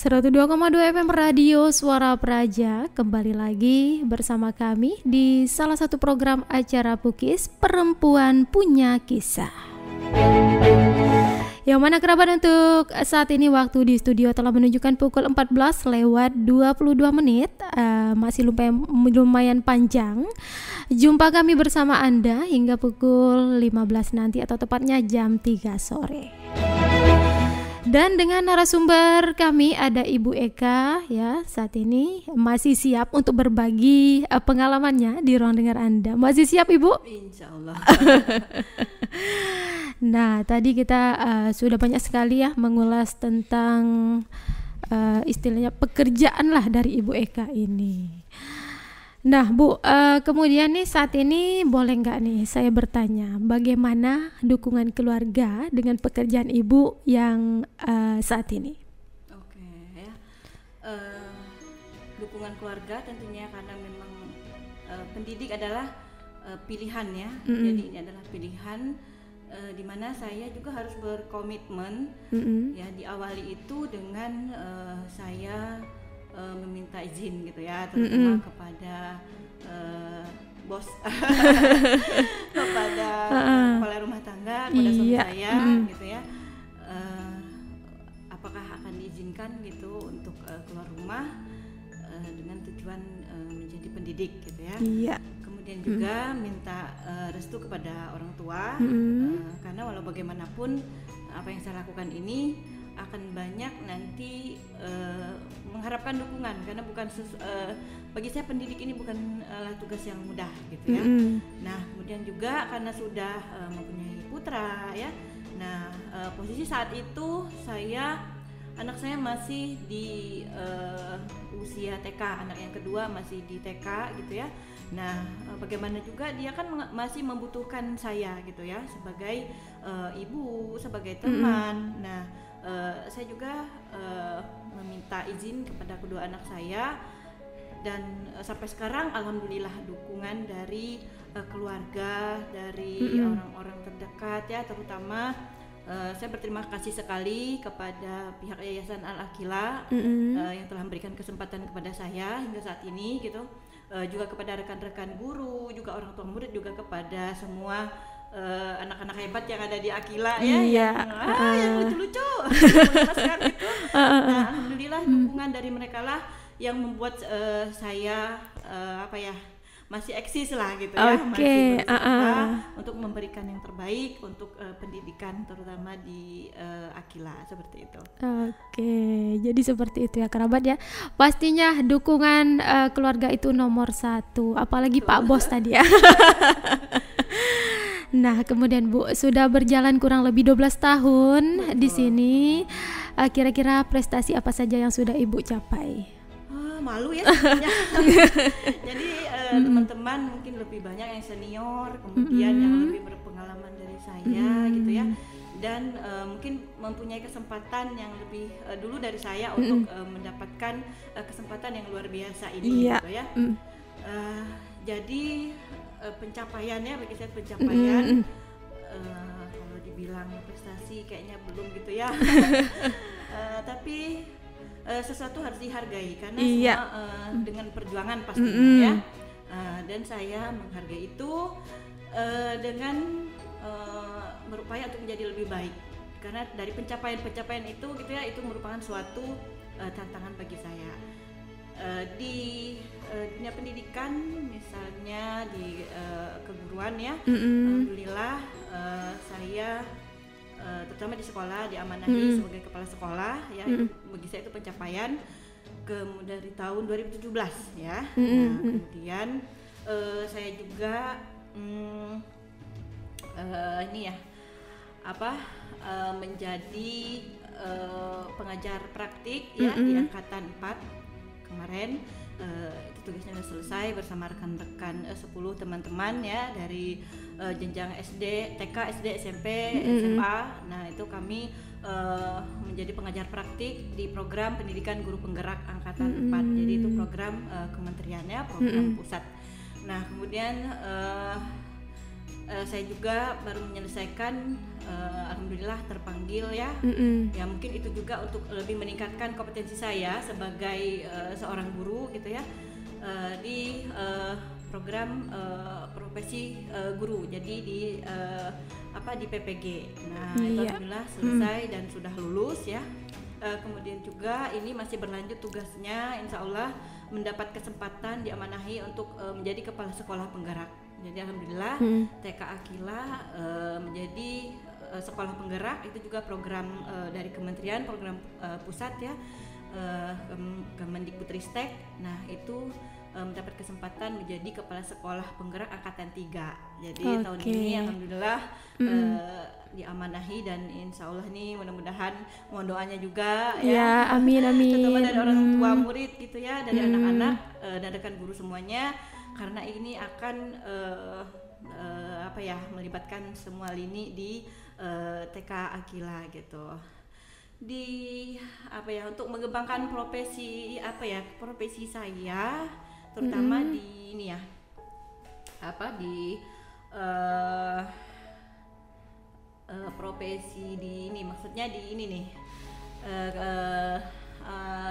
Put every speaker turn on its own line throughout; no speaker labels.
102,2 FM Radio Suara Praja, kembali lagi bersama kami di salah satu program acara Pukis Perempuan Punya Kisah. Yang mana kerabat untuk saat ini waktu di studio telah menunjukkan pukul 14 lewat 22 menit. Masih lumayan panjang. Jumpa kami bersama Anda hingga pukul 15 nanti, atau tepatnya jam 3 sore. Dan dengan narasumber kami ada Ibu Eka ya, saat ini masih siap untuk berbagi pengalamannya di ruang dengar Anda. Masih siap Ibu?
Insya Allah.
Nah, tadi kita sudah banyak sekali ya mengulas tentang istilahnya pekerjaan lah dari Ibu Eka ini. Nah Bu, kemudian nih saat ini boleh nggak nih saya bertanya, bagaimana dukungan keluarga dengan pekerjaan Ibu yang saat ini?
Oke ya, dukungan keluarga tentunya karena memang pendidik adalah pilihan ya. Jadi ini adalah pilihan di mana saya juga harus berkomitmen ya, diawali itu dengan saya meminta izin gitu ya, terutama kepada bos, kepada kepala rumah tangga, kepada suami saya gitu ya, apakah akan diizinkan gitu untuk keluar rumah dengan tujuan menjadi pendidik gitu ya. Kemudian juga minta restu kepada orang tua, karena walau bagaimanapun apa yang saya lakukan ini akan banyak nanti mengharapkan dukungan, karena bukan bagi saya pendidik ini bukanlah tugas yang mudah gitu ya. Nah kemudian juga karena sudah mempunyai putra ya, nah posisi saat itu anak saya masih di usia TK, anak yang kedua masih di TK gitu ya. Nah bagaimana juga dia kan masih membutuhkan saya gitu ya, sebagai ibu, sebagai teman. Nah saya juga meminta izin kepada kedua anak saya, dan sampai sekarang alhamdulillah dukungan dari keluarga, dari orang-orang terdekat ya, terutama saya berterima kasih sekali kepada pihak Yayasan Al-Akila yang telah memberikan kesempatan kepada saya hingga saat ini gitu, juga kepada rekan-rekan guru, juga orang tua murid, juga kepada semua anak-anak hebat yang ada di Akila ya, yang lucu-lucu memasukkan itu. Nah, alhamdulillah dukungan dari mereka lah yang membuat saya masih eksis lah gitu ya, masih berusaha untuk memberikan yang terbaik untuk pendidikan terutama di Akila, seperti itu.
Oke, jadi seperti itu ya kerabat ya. Pastinya dukungan keluarga itu nomor satu, apalagi Pak Bos tadi ya. Nah, kemudian Bu, sudah berjalan kurang lebih 12 tahun di sini. Kira-kira prestasi apa saja yang sudah Ibu capai?
Malu ya sebenarnya. Jadi teman-teman mungkin lebih banyak yang senior, kemudian yang lebih berpengalaman dari saya gitu ya. Dan mungkin mempunyai kesempatan yang lebih dulu dari saya untuk mendapatkan kesempatan yang luar biasa ini gitu ya. Jadi pencapaiannya, bagi saya pencapaian, kalau dibilang prestasi kayaknya belum gitu ya. Tapi sesuatu harus dihargai karena semua dengan perjuangan pastinya ya. Dan saya menghargai itu dengan berupaya untuk menjadi lebih baik, karena dari pencapaian itu gitu ya, itu merupakan suatu tantangan bagi saya. Di dunia pendidikan misalnya di keguruan ya, alhamdulillah saya terutama di sekolah diamanahi sebagai kepala sekolah ya, itu bagi saya itu pencapaian dari tahun 2017 ya. Nah kemudian saya juga menjadi pengajar praktik ya di angkatan 4 kemarin. Itu tugasnya sudah selesai bersama rekan-rekan 10 teman-teman ya, dari jenjang SD, TK, SD, SMP, SMA. Nah itu kami menjadi pengajar praktik di program pendidikan guru penggerak angkatan 4. Jadi itu program kementeriannya, program pusat. Nah kemudian saya juga baru menyelesaikan, alhamdulillah terpanggil ya. Ya mungkin itu juga untuk lebih meningkatkan kompetensi saya sebagai seorang guru gitu ya, di program profesi guru. Jadi di di PPG. Nah, itu alhamdulillah selesai dan sudah lulus ya. Kemudian juga ini masih berlanjut tugasnya, insya Allah mendapat kesempatan diamanahi untuk menjadi kepala sekolah penggerak. Jadi alhamdulillah TK Akila menjadi sekolah penggerak. Itu juga program dari kementerian, program pusat ya, Kemendikbudristek. Nah itu mendapat kesempatan menjadi kepala sekolah penggerak angkatan 3. Jadi tahun ini alhamdulillah diamanahi, dan insya Allah nih mudah-mudahan mohon doanya juga
ya, amin
terutama dari orang tua murid gitu ya, dari anak-anak dan rekan guru semuanya, karena ini akan melibatkan semua lini di TK Akila gitu. Di untuk mengembangkan profesi saya terutama di ini ya, profesi di ini, maksudnya di ini nih,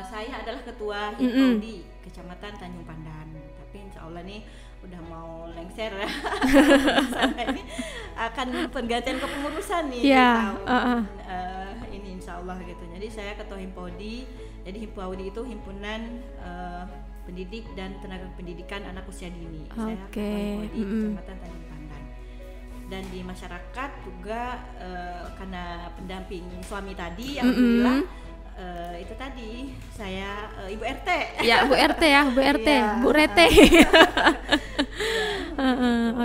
saya adalah ketua Himpaudi Kecamatan Tanjung Pandan, tapi insya Allah nih udah mau lengser ya. Ini akan pergantian kepengurusan nih di tahun ini insya Allah gitu. Jadi saya ketua Himpaudi. Jadi Himpaudi itu himpunan pendidik dan tenaga pendidikan anak usia dini. Saya ketua Himpaudi Kecamatan Tanjung Pandan. Dan di masyarakat juga karena pendamping suami tadi, alhamdulillah itu tadi saya Ibu RT.
Ya, Bu RT ya, Bu RT, ya. Bu Rete.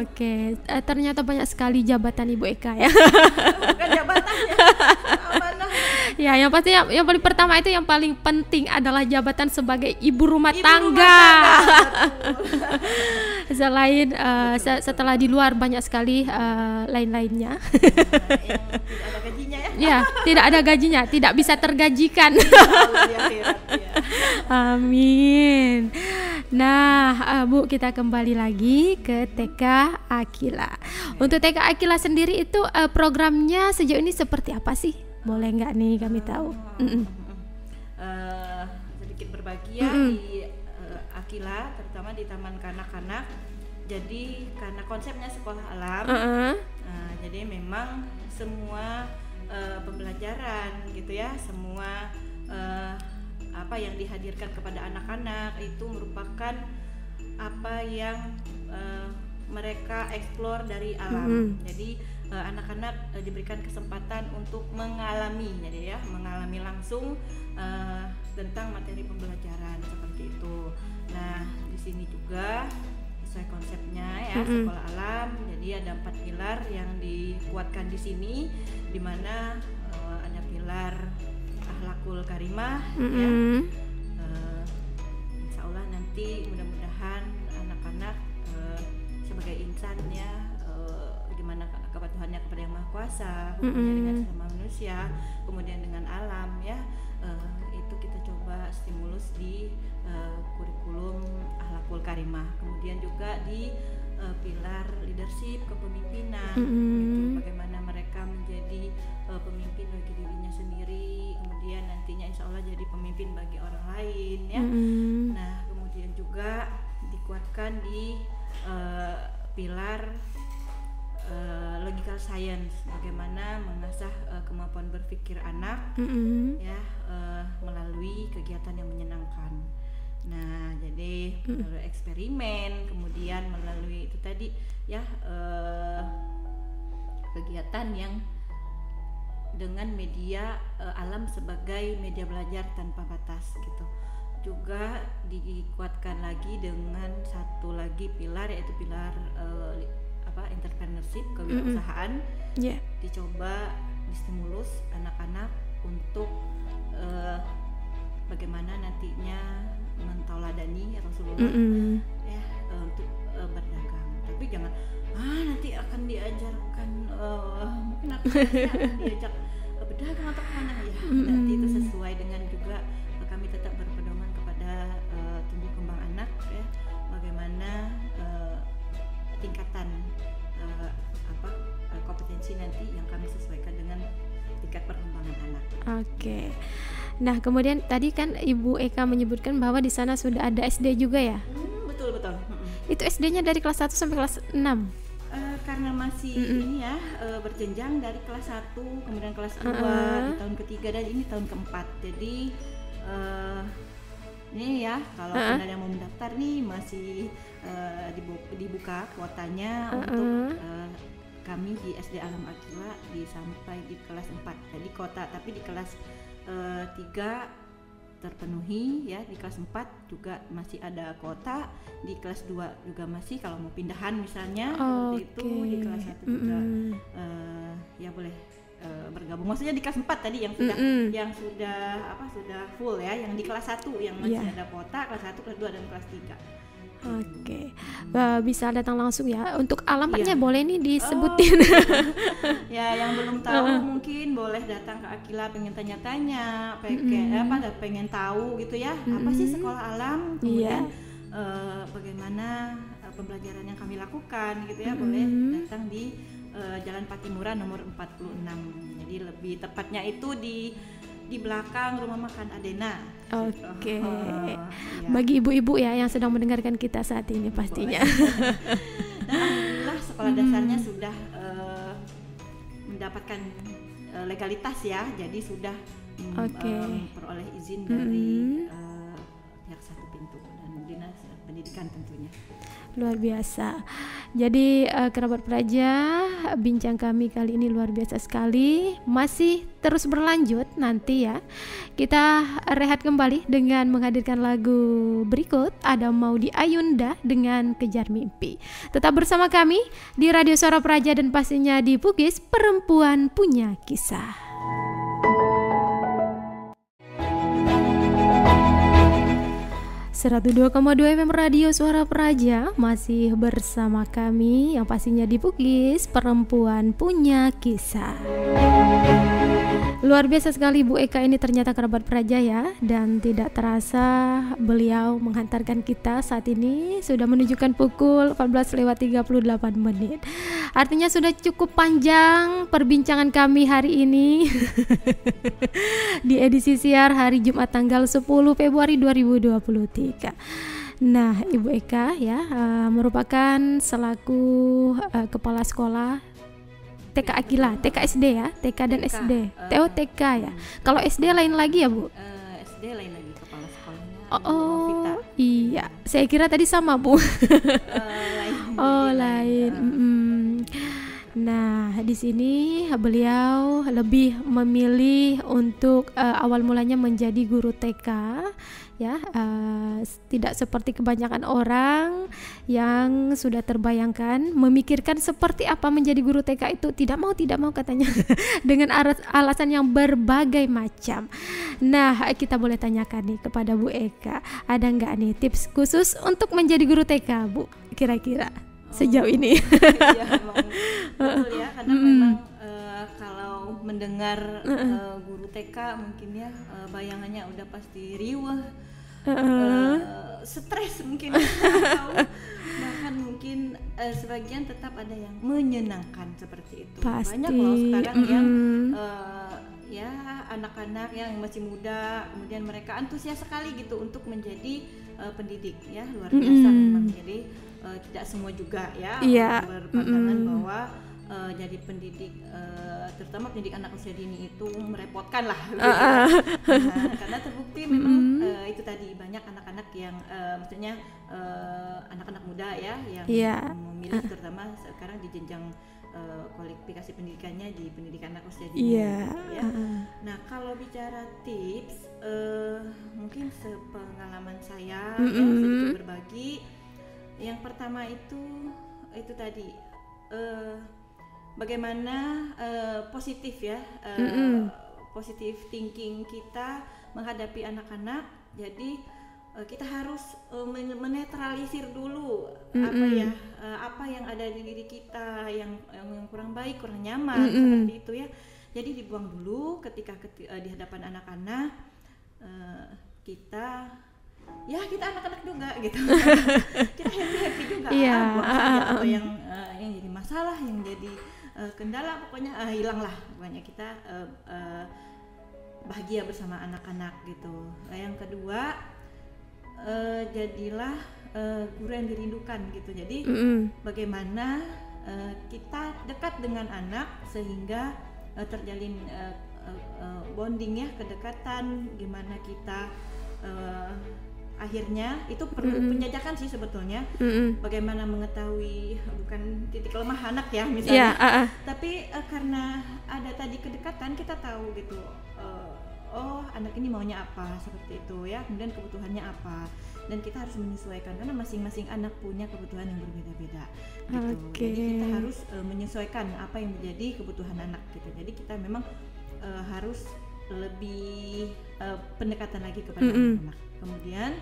Oke. Ternyata banyak sekali jabatan Ibu Eka ya.
Bukan jabatannya.
Ya, yang pasti yang paling pertama itu, yang paling penting adalah jabatan sebagai ibu rumah tangga. Selain setelah di luar banyak sekali lain-lainnya.
Yang tidak ada gajinya ya.
Ya, tidak ada gajinya, tidak bisa tergajikan. Amin. Nah, Bu, kita kembali lagi ke TK Akila. Untuk TK Akila sendiri itu programnya sejauh ini seperti apa sih? Boleh nggak nih kami tahu?
Sedikit berbagi ya di Akila, terutama di Taman Kanak-Kanak. Jadi karena konsepnya sekolah alam, jadi memang semua pembelajaran gitu ya, semua yang dihadirkan kepada anak-anak itu merupakan apa yang mereka eksplor dari alam. Jadi anak-anak diberikan kesempatan untuk mengalami, jadi ya mengalami langsung tentang materi pembelajaran seperti itu. Nah di sini juga sesuai konsepnya ya, sekolah alam. Jadi ada 4 pilar yang dikuatkan di sini, di mana ada pilar akhlakul karimah ya. Insya Allah nanti mudah-mudahan anak-anak sebagai insan ya, gimana kepatuhannya kepada Yang Maha Kuasa, hubungannya dengan sesama manusia, kemudian dengan alam ya, itu kita coba stimulus di kurikulum akhlakul karimah. Kemudian juga di pilar leadership, kepemimpinan, gitu, bagaimana mereka menjadi pemimpin bagi dirinya sendiri, kemudian nantinya insya Allah jadi pemimpin bagi orang lain ya. Nah kemudian juga dikuatkan di pilar logical science, bagaimana mengasah kemampuan berpikir anak ya, melalui kegiatan yang menyenangkan. Nah jadi melalui eksperimen, kemudian melalui itu tadi ya, kegiatan yang dengan media alam sebagai media belajar tanpa batas gitu. Juga dikuatkan lagi dengan satu lagi pilar, yaitu pilar entrepreneurship, kewirausahaan. Dicoba distimulus anak-anak untuk bagaimana nantinya mentauladani Rasulullah ya, untuk berdagang. Tapi jangan nanti akan diajarkan mungkin akan diajak berdagang atau kemana ya. Nanti itu sesuai dengan juga kami tetap berpedoman kepada tumbuh kembang anak ya, bagaimana tingkatan kondisi nanti yang kami sesuaikan dengan tingkat perkembangan anak.
Oke. Nah, kemudian tadi kan Ibu Eka menyebutkan bahwa di sana sudah ada SD juga ya?
Betul.
Itu SD-nya dari kelas 1 sampai kelas 6?
Karena masih ini ya berjenjang dari kelas 1 kemudian kelas 2 di tahun ketiga dan ini tahun keempat. Jadi ini ya kalau ada yang mau mendaftar nih masih dibuka kuotanya untuk kami di SD Alam Akila sampai di kelas 4. Jadi kuota tapi di kelas 3 terpenuhi ya, di kelas 4 juga masih ada kuota, di kelas 2 juga masih kalau mau pindahan misalnya seperti itu, di kelas 1 juga ya boleh bergabung. Maksudnya di kelas 4 tadi yang sudah full ya, yang di kelas 1 yang masih ada kuota, kelas 1, kelas 2 dan kelas 3.
Oke. Bisa datang langsung ya. Untuk alamatnya boleh nih disebutin.
Ya, yang belum tahu mungkin boleh datang ke Akila, pengen tanya-tanya, pengen tahu gitu ya. Apa sih sekolah alam? Kemudian bagaimana pembelajaran yang kami lakukan gitu ya. Boleh datang di Jalan Patimura nomor 46. Jadi lebih tepatnya itu di belakang rumah makan Adena.
Oke. Bagi ibu-ibu ya yang sedang mendengarkan kita saat ini pastinya.
Dan alhamdulillah sekolah dasarnya sudah mendapatkan legalitas ya. Jadi sudah memperoleh izin dari pihak Satu Pintu dan Dinas Pendidikan tentunya.
Luar biasa. Jadi kerabat praja, bincang kami kali ini luar biasa sekali. Masih terus berlanjut nanti ya. Kita rehat kembali dengan menghadirkan lagu berikut, ada Maudy Ayunda dengan Kejar Mimpi. Tetap bersama kami di Radio Suara Praja dan pastinya di Bugis, Perempuan Punya Kisah. 102,2 FM Radio Suara Praja masih bersama kami yang pastinya di Bugis, Perempuan Punya Kisah. Luar biasa sekali Bu Eka ini ternyata kerabat praja ya, dan tidak terasa beliau menghantarkan kita saat ini sudah menunjukkan pukul 14:38 menit. Artinya sudah cukup panjang perbincangan kami hari ini di edisi siar hari Jumat tanggal 10 Februari 2023. Nah, Ibu Eka ya merupakan selaku kepala sekolah TK Akila, TK SD ya, TK dan SD. TK ya. Kalau SD lain lagi ya Bu?
SD lain lagi kepala sekolahnya.
Oh, iya. Saya kira tadi sama Bu. Lain. Nah, di sini beliau lebih memilih untuk awal mulanya menjadi guru TK ya, tidak seperti kebanyakan orang yang sudah terbayangkan memikirkan seperti apa menjadi guru TK itu, tidak mau katanya dengan alasan yang berbagai macam. Nah, kita boleh tanyakan nih kepada Bu Eka, ada nggak nih tips khusus untuk menjadi guru TK Bu kira-kira sejauh ini?
Iya, betul ya, karena memang kalau mendengar guru TK mungkin ya bayangannya udah pasti riweh, stres mungkin atau bahkan mungkin sebagian tetap ada yang menyenangkan seperti itu.
Pasti.
Banyak loh sekarang yang ya anak-anak yang masih muda kemudian mereka antusias sekali gitu untuk menjadi pendidik ya, luar biasa memang. Jadi tidak semua juga ya berpandangan bahwa jadi pendidik terutama pendidik anak usia dini itu merepotkan lah karena terbukti memang itu tadi banyak anak-anak yang maksudnya anak-anak muda ya yang memilih terutama sekarang di jenjang kualifikasi pendidikannya di pendidikan anak usia dini gitu ya. Nah, kalau bicara tips mungkin sepengalaman saya ya sedikit berbagi. Yang pertama itu tadi bagaimana positif ya, positif thinking kita menghadapi anak-anak. Jadi kita harus menetralisir dulu apa yang ada di diri kita yang kurang baik, kurang nyaman seperti itu ya. Jadi dibuang dulu ketika di hadapan anak-anak. Kita anak-anak juga gitu. Kita happy juga buang saja apa yang jadi masalah, yang jadi kendala pokoknya hilanglah pokoknya kita bahagia bersama anak-anak gitu. Yang kedua jadilah guru yang dirindukan gitu. Jadi bagaimana kita dekat dengan anak sehingga terjalin bonding ya, kedekatan, gimana kita akhirnya itu perlu penjajakan sih sebetulnya. Bagaimana mengetahui bukan titik lemah anak ya misalnya, tapi karena ada tadi kedekatan kita tahu gitu, oh anak ini maunya apa seperti itu ya, kemudian kebutuhannya apa, dan kita harus menyesuaikan karena masing-masing anak punya kebutuhan yang berbeda-beda gitu. Jadi kita harus menyesuaikan apa yang menjadi kebutuhan anak gitu. Jadi kita memang harus lebih pendekatan lagi kepada anak. Kemudian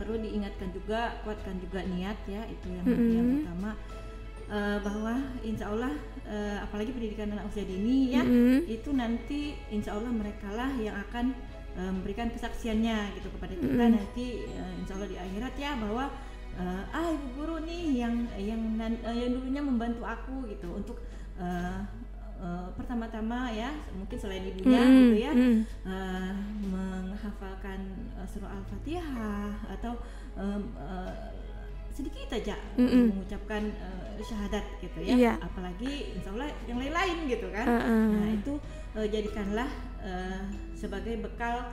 perlu diingatkan juga, kuatkan juga niat ya, itu yang utama, bahwa insya Allah apalagi pendidikan anak usia dini ya, itu nanti insya Allah mereka lah yang akan memberikan kesaksiannya gitu kepada kita nanti insya Allah di akhirat ya, bahwa ibu guru nih yang dulunya membantu aku gitu untuk pertama-tama ya, mungkin selain ibunya gitu ya, menghafalkan surah Al-Fatihah atau sedikit aja mengucapkan syahadat gitu ya, apalagi insya Allah yang lain-lain gitu kan. Nah itu jadikanlah sebagai bekal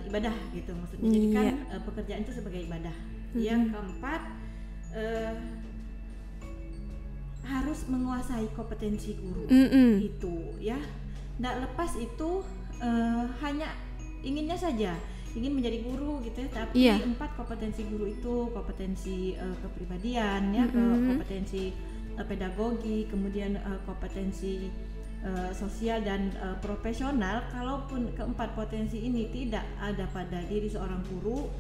ibadah gitu, maksudnya jadikan pekerjaan itu sebagai ibadah. Yang keempat, harus menguasai kompetensi guru itu ya. Nggak lepas itu hanya inginnya saja ingin menjadi guru gitu ya, tapi 4 kompetensi guru itu kompetensi kepribadian ya, kompetensi pedagogi, kemudian kompetensi sosial dan profesional. Kalaupun keempat potensi ini tidak ada pada diri seorang guru,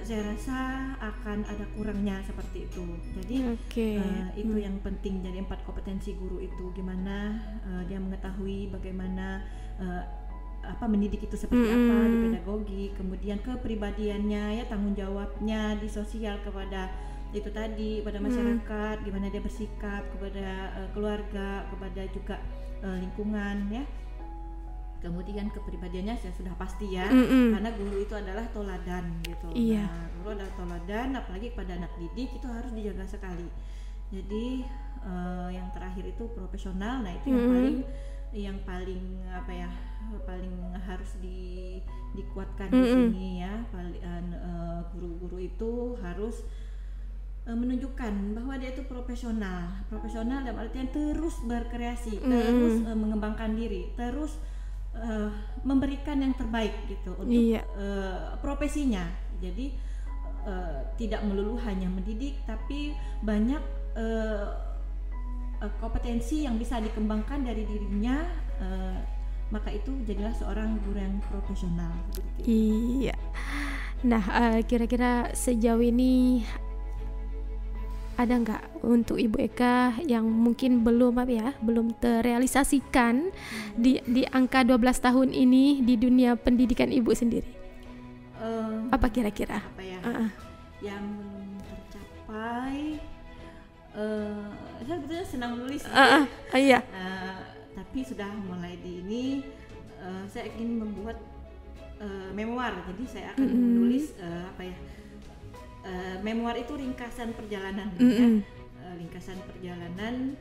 saya rasa akan ada kurangnya seperti itu. Jadi itu yang penting. Jadi 4 kompetensi guru itu gimana dia mengetahui bagaimana mendidik itu seperti apa di pedagogi, kemudian kepribadiannya ya, tanggung jawabnya di sosial kepada itu tadi, pada masyarakat, gimana dia bersikap kepada keluarga, kepada juga lingkungan ya. Kemudian kepribadiannya sudah pasti ya, karena guru itu adalah toladan gitu. Nah, guru adalah toladan, apalagi kepada anak didik itu harus dijaga sekali. Jadi yang terakhir itu profesional. Nah itu yang paling paling harus dikuatkan di sini ya. Guru-guru itu harus menunjukkan bahwa dia itu profesional dalam artian terus berkreasi, terus mengembangkan diri, terus memberikan yang terbaik gitu untuk profesinya. Jadi tidak melulu hanya mendidik, tapi banyak kompetensi yang bisa dikembangkan dari dirinya, maka itu jadilah seorang guru yang profesional gitu.
Iya. Nah, kira-kira sejauh ini ada nggak untuk Ibu Eka yang mungkin belum terrealisasikan di angka 12 tahun ini di dunia pendidikan Ibu sendiri? Apa kira-kira?
Yang belum tercapai? Saya sebetulnya senang menulis. Tapi sudah mulai di ini, saya ingin membuat memoir. Jadi saya akan menulis memoir itu ringkasan perjalanan ya. Ringkasan perjalanan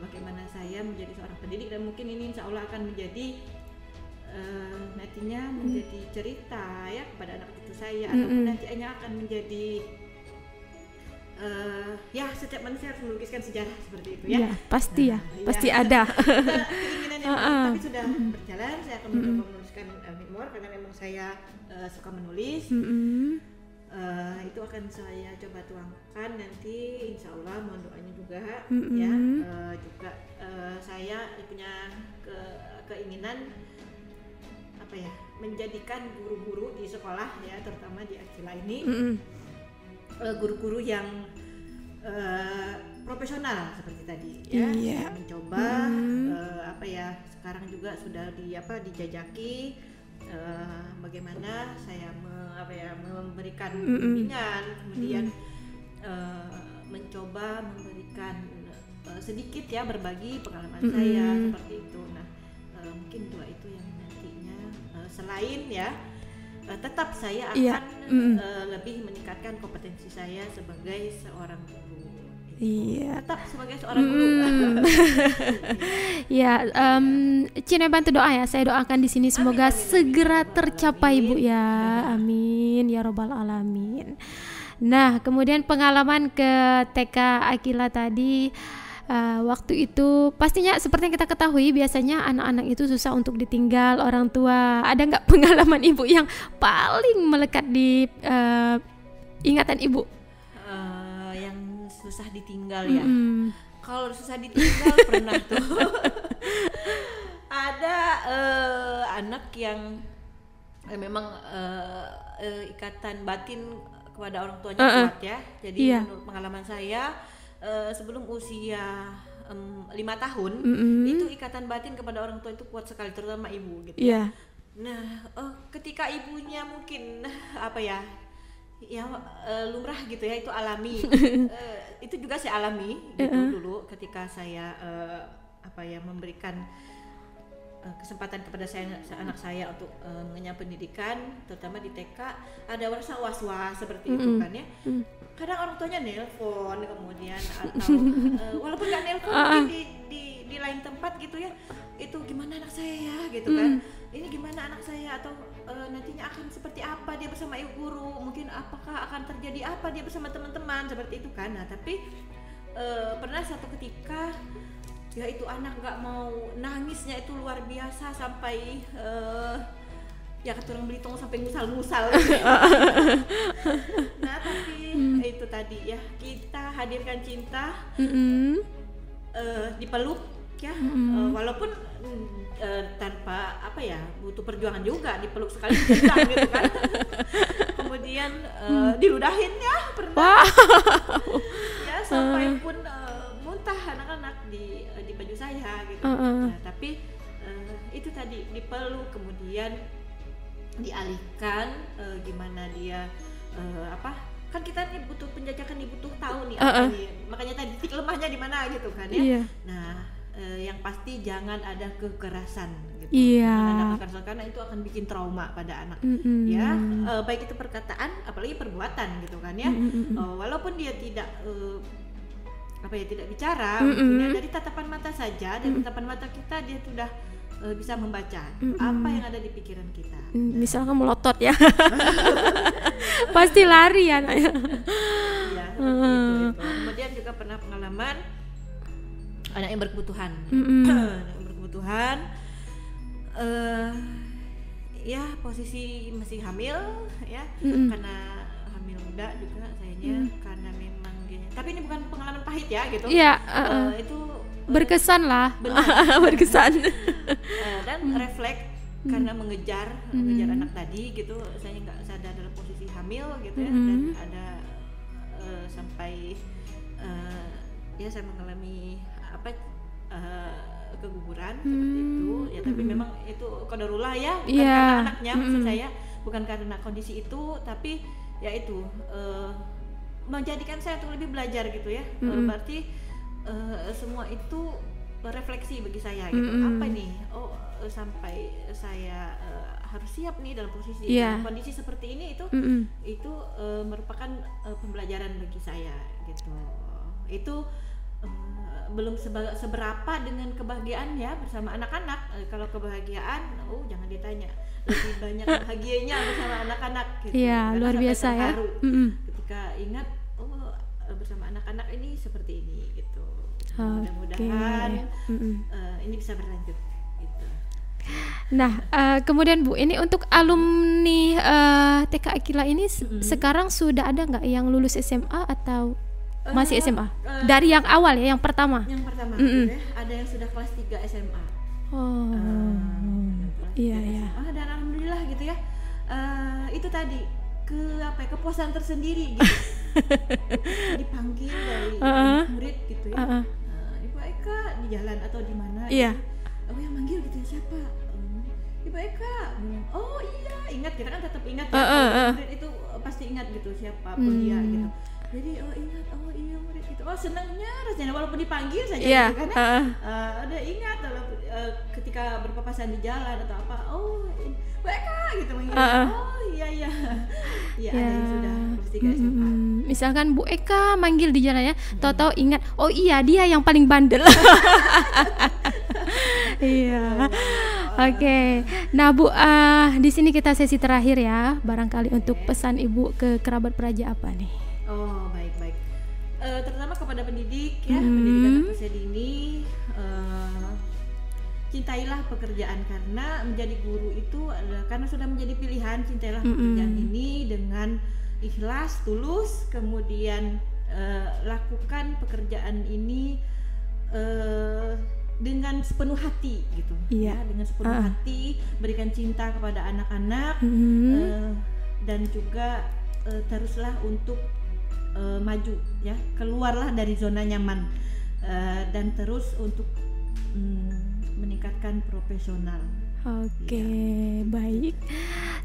bagaimana saya menjadi seorang pendidik, dan mungkin ini insya Allah akan menjadi nantinya menjadi cerita ya kepada anak cucu saya, ataupun nantinya akan menjadi ya setiap manusia harus melukiskan sejarah seperti itu ya. Pasti
ada.
Keinginan yang tapi sudah berjalan. Saya akan mencoba menuliskan memoir karena memang saya suka menulis. Itu akan saya coba tuangkan nanti insya Allah, mohon doanya juga ya. Juga saya punya keinginan menjadikan guru-guru di sekolah ya, terutama di Akila ini guru-guru yang profesional seperti tadi ya. Saya mencoba sekarang juga sudah dijajaki bagaimana saya memberikan bimbingan, kemudian mencoba memberikan sedikit ya berbagi pengalaman saya seperti itu. Nah, mungkin dua itu yang nantinya selain ya tetap saya akan lebih meningkatkan kompetensi saya sebagai seorang guru.
Iya.
Tetap sebagai seorang guru.
Ya, Cine bantu doa ya. Saya doakan di sini semoga segera tercapai Bu ya. Amin ya robbal alamin. Nah, kemudian pengalaman ke TK Akila tadi. Waktu itu pastinya seperti yang kita ketahui biasanya anak-anak itu susah untuk ditinggal orang tua. Ada nggak pengalaman Ibu yang paling melekat di ingatan Ibu?
Yang susah ditinggal ya. Kalau susah ditinggal pernah tuh. Ada anak yang memang ikatan batin kepada orang tuanya kuat ya. Jadi menurut pengalaman saya sebelum usia 5 tahun itu ikatan batin kepada orang tua itu kuat sekali, terutama ibu gitu. Nah, ketika ibunya mungkin apa ya lumrah gitu ya, itu alami. Itu juga saya alami gitu dulu ketika saya memberikan kesempatan kepada anak saya untuk mengenyam pendidikan, terutama di TK ada rasa was-was seperti itu kan ya. Kadang orang tuanya nelpon kemudian atau walaupun nggak nelpon mungkin di lain tempat gitu ya, itu gimana anak saya ya gitu kan, ini gimana anak saya, atau nantinya akan seperti apa dia bersama ibu guru, mungkin apakah akan terjadi apa dia bersama teman-teman seperti itu kan. Nah tapi pernah satu ketika ya itu anak nggak mau, nangisnya itu luar biasa sampai ya kata orang Belitung sampai ngusal-ngusal gitu. Nah tapi itu tadi ya, kita hadirkan cinta, dipeluk ya, walaupun tanpa apa ya, butuh perjuangan juga, dipeluk sekali pegang gitu kan. Kemudian diludahin ya pernah. Ya sampai pun muntah anak-anak di baju saya gitu. Nah, tapi itu tadi dipeluk, kemudian dialihkan, gimana dia kan kita nih butuh penjajakan, nih butuh tahu nih apa nih, makanya tadi titik lemahnya di mana gitu kan ya. Nah yang pasti jangan ada kekerasan gitu. Jangan ada kekerasan karena itu akan bikin trauma pada anak ya, baik itu perkataan apalagi perbuatan gitu kan ya. Walaupun dia tidak tidak bicara, ya, dari tatapan mata saja, dari tatapan mata kita dia sudah bisa membaca apa yang ada di pikiran kita.
Misalkan melotot ya, pasti lari ya anaknya.
Ya, itu. Kemudian juga pernah pengalaman anak yang berkebutuhan, anak yang berkebutuhan, ya posisi masih hamil ya, karena hamil muda juga sayanya, karena memang gini. Tapi ini bukan pengalaman pahit ya gitu. Itu
berkesan lah. Berkesan.
Dan refleks karena mengejar anak tadi gitu, saya nggak sadar dalam posisi hamil gitu ya, dan ada sampai ya saya mengalami keguguran seperti itu ya. Tapi memang itu qadarullah ya, bukan karena anaknya, maksud saya bukan karena kondisi itu, tapi ya itu menjadikan saya untuk lebih belajar gitu ya. Berarti semua itu refleksi bagi saya gitu. Apa nih? Sampai saya harus siap nih dalam posisi dalam kondisi seperti ini, itu merupakan pembelajaran bagi saya gitu. Itu belum seberapa dengan kebahagiaan ya bersama anak-anak. Kalau kebahagiaan jangan ditanya, lebih banyak bahagianya bersama anak-anak gitu.
Luar biasa ya.
Ketika ingat bersama anak-anak ini seperti ini gitu. Mudah-mudahan ini bisa berlanjut gitu.
Nah, kemudian Bu, ini untuk alumni TK Akila ini sekarang sudah ada nggak yang lulus SMA atau masih SMA? Dari yang awal ya, yang pertama.
Yang pertama, gitu ya. Ada yang sudah kelas 3 SMA.
Iya.
Dan alhamdulillah gitu ya. Itu tadi kepuasan tersendiri gitu. Dipanggil dari murid gitu ya. Ibu Eka di jalan atau di mana?
Iya.
Yang manggil gitu ya, siapa? Ibu Eka. Oh iya, ingat, kita kan tetap ingat ya. Murid itu pasti ingat gitu siapa pun dia gitu. Jadi ingat, oh iya murid gitu. Oh senangnya rasanya walaupun dipanggil saja gitu kan udah ingat walaupun ketika berpapasan di jalan atau apa, oh mereka gitu mengingat, oh iya ada yang sudah lulus 3 SMA.
Misalkan Bu Eka manggil di jalan ya, tahu-tahu ingat, oh iya dia yang paling bandel. Iya. Oke. Nah Bu, di sini kita sesi terakhir ya. Barangkali untuk pesan Ibu ke kerabat praja apa nih?
Oh baik. Terutama kepada pendidik ya, pendidikan usia dini, cintailah pekerjaan, karena menjadi guru itu adalah karena sudah menjadi pilihan. Cintailah pekerjaan ini dengan ikhlas, tulus, kemudian lakukan pekerjaan ini dengan sepenuh hati gitu ya, dengan sepenuh hati, berikan cinta kepada anak-anak, dan juga teruslah untuk maju ya, keluarlah dari zona nyaman, dan terus untuk meningkatkan profesional.
Oke, baik.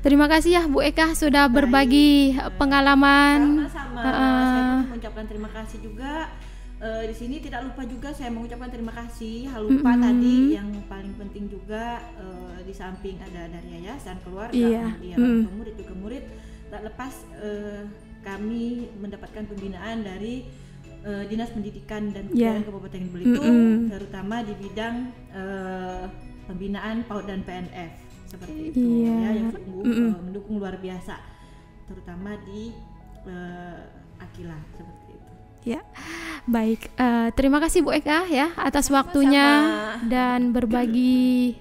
Terima kasih ya Bu Eka sudah berbagi pengalaman.
Sama-sama. Saya mengucapkan terima kasih juga. Di sini tidak lupa juga saya mengucapkan terima kasih. Lupa tadi yang paling penting juga, di samping ada dari yayasan, keluarga, kemudian murid juga murid, tak lepas kami mendapatkan pembinaan dari Dinas Pendidikan dan Kebudayaan Kabupaten Belitung, terutama di bidang pembinaan PAUD dan PNF seperti itu ya, yang sungguh mendukung luar biasa, terutama di Akila seperti itu.
Ya, baik. Terima kasih Bu Eka ya atas waktunya dan berbagi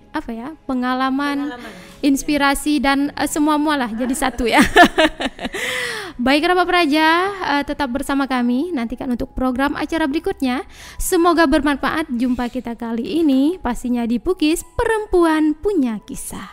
pengalaman, inspirasi dan semua lah jadi satu ya. Baik kerabat praja, tetap bersama kami. Nantikan untuk program acara berikutnya. Semoga bermanfaat. Jumpa kita kali ini pastinya di Pukis Perempuan Punya Kisah.